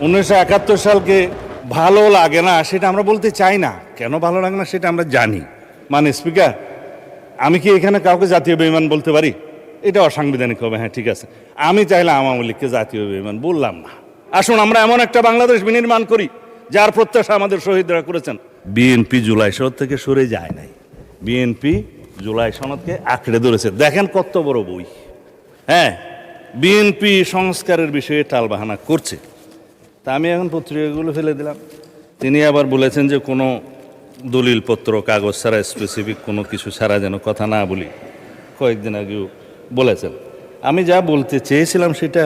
1971 সালকে ভালো লাগে না সেটা আমরা বলতে চাই না। কেন ভালো লাগে না সেটা আমরা জানি। মানে স্পিকার, আমি কি এখানে কাউকে জাতীয় বেঈমান বলতে পারি? এটা অসাংবিধানিক হবে। হ্যাঁ, ঠিক আছে, আমি চাইলে আওয়ামী লীগকে জাতীয় বেঈমান বললাম না। আসুন আমরা এমন একটা বাংলাদেশ বিনির্মাণ করি যার প্রত্যাশা আমাদের শহীদরা করেছেন। বিএনপি জুলাই সনদ থেকে সরে যায় নাই। বিএনপি জুলাই সনদকে আঁকড়ে ধরেছে। দেখেন কত বড় বই। হ্যাঁ, বিএনপি সংস্কারের বিষয়ে টালবাহানা করছে। তা আমি এখন পত্রিকাগুলো ফেলে দিলাম। তিনি আবার বলেছেন যে কোনো দলিলপত্র কাগজ ছাড়া, স্পেসিফিক কোনো কিছু ছাড়া যেন কথা না বলি। কয়েকদিন আগেও বলেছেন। আমি যা বলতে চেয়েছিলাম সেটা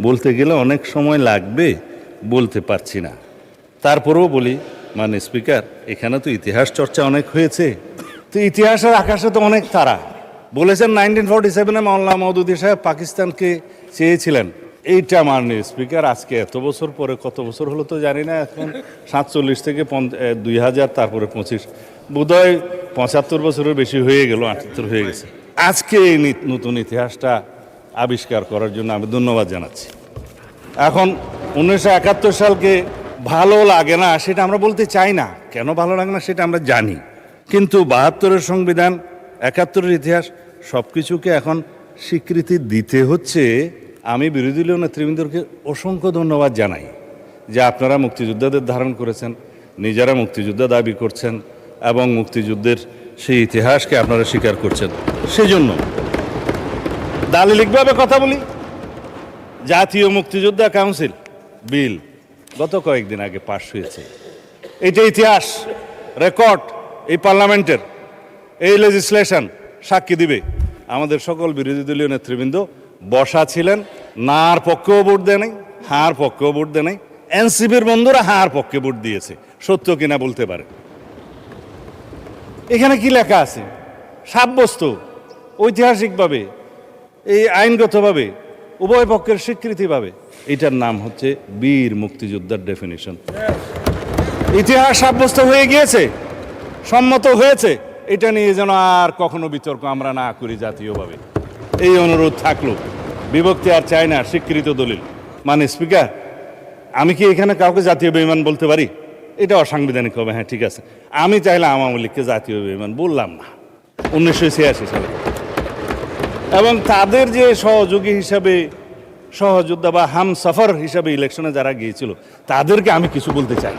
বলতে গেলে অনেক সময় লাগবে, বলতে পারছি না। তারপরেও বলি, মানে স্পিকার, এখানে তো ইতিহাস চর্চা অনেক হয়েছে। তো ইতিহাসের আকাশে তো অনেক তারা। বলেছেন 1947-এ মাওলানা মওদুদী সাহেব পাকিস্তানকে চেয়েছিলেন। এইটা মাননীয় স্পিকার, আজকে এত বছর পরে, কত বছর হলো তো জানি না, এখন 47 থেকে 2000, তারপরে 25, বোধহয় 75 বছরের বেশি হয়ে গেল, 78 হয়ে গেছে। আজকে এই নতুন ইতিহাসটা আবিষ্কার করার জন্য আমি ধন্যবাদ জানাচ্ছি। এখন 1971 সালকে ভালো লাগে না সেটা আমরা বলতে চাই না। কেন ভালো লাগে না সেটা আমরা জানি। কিন্তু 72-এর সংবিধান, 71-এর ইতিহাস, সব কিছুকে এখন স্বীকৃতি দিতে হচ্ছে। আমি বিরোধী দলীয় নেতৃবৃন্দকে অসংখ্য ধন্যবাদ জানাই যে আপনারা মুক্তিযোদ্ধাদের ধারণ করেছেন, নিজেরা মুক্তিযোদ্ধা দাবি করছেন এবং মুক্তিযুদ্ধের সেই ইতিহাসকে আপনারা স্বীকার করছেন। সেজন্য দালিলিকভাবে কথা বলি, জাতীয় মুক্তিযোদ্ধা কাউন্সিল বিল গত কয়েকদিন আগে পাশ হয়েছে। এটা ইতিহাস, রেকর্ড, এই পার্লামেন্টের এই লেজিসলেশন সাক্ষী দিবে। আমাদের সকল বিরোধী দলীয় নেতৃবৃন্দ বসা ছিলেন, নার পক্ষেও ভোট দেয় নাই, হার পক্ষেও ভোট দেয় নাই। এনসিপির বন্ধুরা হার পক্ষে ভোট দিয়েছে। সত্য কিনা বলতে পারে। এখানে কি লেখা আছে? সাব্যস্ত ঐতিহাসিকভাবে, এই আইনগতভাবে, উভয় পক্ষের স্বীকৃতি পাবে। এটার নাম হচ্ছে বীর মুক্তিযোদ্ধার ডেফিনিশন। ইতিহাস সাব্যস্ত হয়ে গিয়েছে, সম্মত হয়েছে। এটা নিয়ে যেন আর কখনো বিতর্ক আমরা না করি জাতীয়ভাবে, এই অনুরোধ থাকলো। বিভক্তি আর চাই না, স্বীকৃত দলিল। মানে স্পিকার, আমি কি এখানে কাউকে জাতীয় বেঈমান বলতে পারি? এটা অসাংবিধানিক হবে। হ্যাঁ, ঠিক আছে, আমি চাইলে আওয়ামী লীগকে জাতীয় বেঈমান বললাম না 1986 সালে। এবং তাদের যে সহযোগী হিসাবে, সহযোদ্ধা বা হামসফর হিসাবে ইলেকশনে যারা গিয়েছিল, তাদেরকে আমি কিছু বলতে চাই।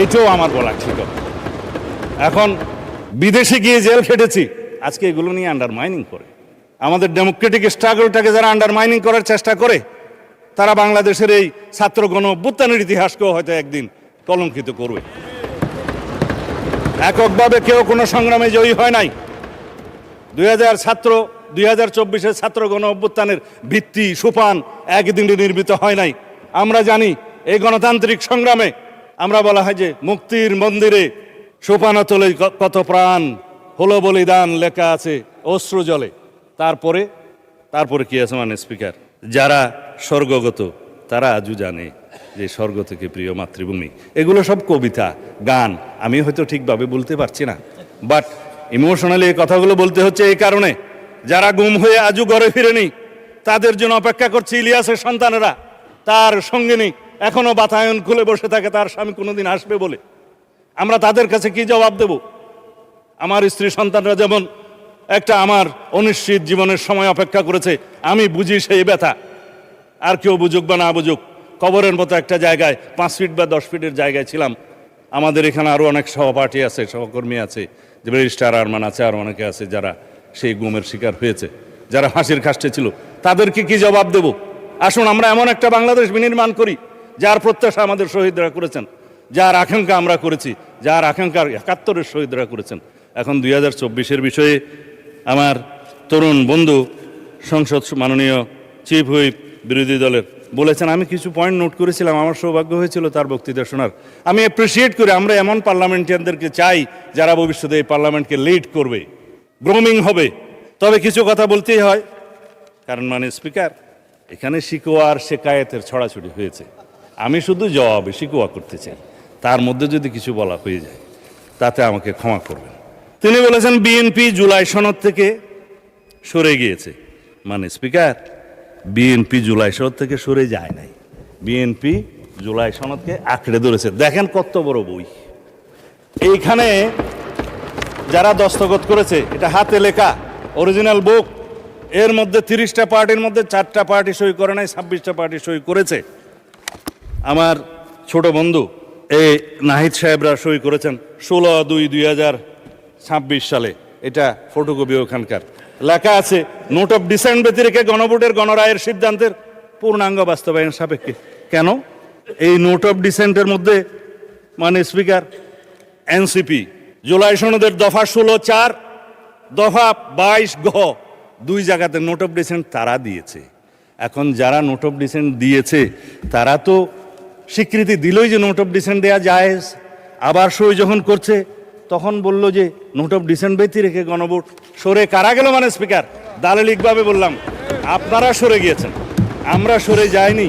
এটাও আমার বলা ঠিক। এখন বিদেশে গিয়ে জেল খেটেছি, আজকে এগুলো নিয়ে আন্ডারমাইনিং করে। আমাদের ডেমোক্রেটিক স্ট্রাগলটাকে যারা আন্ডারমাইনিং করার চেষ্টা করে, তারা বাংলাদেশের এই ছাত্র গণ অভ্যুত্থানের ইতিহাসকেও হয়তো একদিন কলঙ্কিত করবে। এককভাবে কেউ কোনো সংগ্রামে জয়ী হয় নাই। 2024-এর ছাত্র গণ অভ্যুত্থানের ভিত্তি সোপান একদিনে নির্মিত হয় নাই। আমরা জানি এই গণতান্ত্রিক সংগ্রামে আমরা বলা হয় যে মুক্তির মন্দিরে সোপানতলে কত প্রাণ হলো বলিদান লেখা আছে অশ্রু জলে। তারপরে কি আছে? মানে স্পিকার, যারা স্বর্গগত তারা আজও জানে যে স্বর্গ থেকে প্রিয় মাতৃভূমি। এগুলো সব কবিতা, গান। আমি হয়তো ঠিকভাবে বলতে পারছি না, বাট ইমোশনালি এই কথাগুলো বলতে হচ্ছে এই কারণে, যারা গুম হয়ে আজও ঘরে ফিরেনি, তাদের জন্য অপেক্ষা করছে ইলিয়াসের সন্তানেরা। তার সঙ্গিনী এখনো বাতায়ন খুলে বসে থাকে, তার স্বামী কোনোদিন আসবে বলে। আমরা তাদের কাছে কি জবাব দেব? আমার স্ত্রী সন্তানরা যেমন একটা আমার অনিশ্চিত জীবনের সময় অপেক্ষা করেছে, আমি বুঝি সেই ব্যথা। আর কেউ বুঝুক বা না বুঝুক, কবরের মতো একটা জায়গায় 5 ফিট বা 10 ফিটের জায়গায় ছিলাম। আমাদের এখানে আরও অনেক সহপাঠী আছে, সহকর্মী আছে, যে ব্যারিস্টার আরমান আছে, আর অনেকে আছে যারা সেই গুমের শিকার হয়েছে, যারা ফাঁসির কাস্টে ছিল। তাদেরকে কি জবাব দেব? আসুন আমরা এমন একটা বাংলাদেশ বিনির্মাণ করি যার প্রত্যাশা আমাদের শহীদরা করেছেন, যার আকাঙ্ক্ষা আমরা করেছি, যার আকাঙ্ক্ষা 71-এর শহীদরা করেছেন। এখন 2024-এর বিষয়ে আমার তরুণ বন্ধু সংসদ মাননীয় চিফ হুইপ বিরোধী দলের বলেছেন, আমি কিছু পয়েন্ট নোট করেছিলাম। আমার সৌভাগ্য হয়েছিল তার বক্তৃতা শোনার। আমি অ্যাপ্রিসিয়েট করি, আমরা এমন পার্লামেন্টারিয়ানদেরকে চাই যারা ভবিষ্যতে এই পার্লামেন্টকে লিড করবে, গ্রোমিং হবে। তবে কিছু কথা বলতেই হয়, কারণ মানে স্পিকার, এখানে শিকোয়া আর শেকায়েতের ছড়াছড়ি হয়েছে। আমি শুধু জবাবে শিকোয়া করতে চাই, তার মধ্যে যদি কিছু বলা হয়ে যায় তাতে আমাকে ক্ষমা করবেন। তিনি বলেছেন বিএনপি জুলাই সনদ থেকে সরে গিয়েছে। মানে স্পিকার, বিএনপি জুলাই সনদ থেকে সরে যায় নাই। বিএনপি জুলাই সনদকে আঁকড়ে ধরেছে। দেখেন কত বড় বই। এইখানে যারা দস্তখত করেছে, এটা হাতে লেখা অরিজিনাল বুক। এর মধ্যে 30টা পার্টির মধ্যে 4টা পার্টি সই করে নাই, 26টা পার্টি সই করেছে। আমার ছোট বন্ধু এই নাহিদ সাহেবরা সই করেছেন 16/2/2026 সালে। এটা ফটোকপি ওখানকার লেখা আছে, নোট অফ ডিসেন্ট ব্যতিরেকে গণভোটের গণরায়ের সিদ্ধান্তের পূর্ণাঙ্গ বাস্তবায়ন সাপেক্ষে। কেন এই নোট অফ ডিসেন্টের মধ্যে, মানে স্পিকার, এনসিপি জুলাই সনদের দফা 16(4) দফা 22(গ) 2 জায়গাতে নোট অফ ডিসেন্ট তারা দিয়েছে। এখন যারা নোট অফ ডিসেন্ট দিয়েছে তারা তো স্বীকৃতি দিলই যে নোট অফ ডিসেন্ট দেওয়া জায়েজ। আবার সই যখন করছে তখন বলল যে নোট অফ ডিসেন্ট ব্যতি রেখে গণভোট। সরে কারা গেল? মানে স্পিকার, দালালিকভাবে বললাম, আপনারা সরে গিয়েছেন, আমরা সরে যাইনি।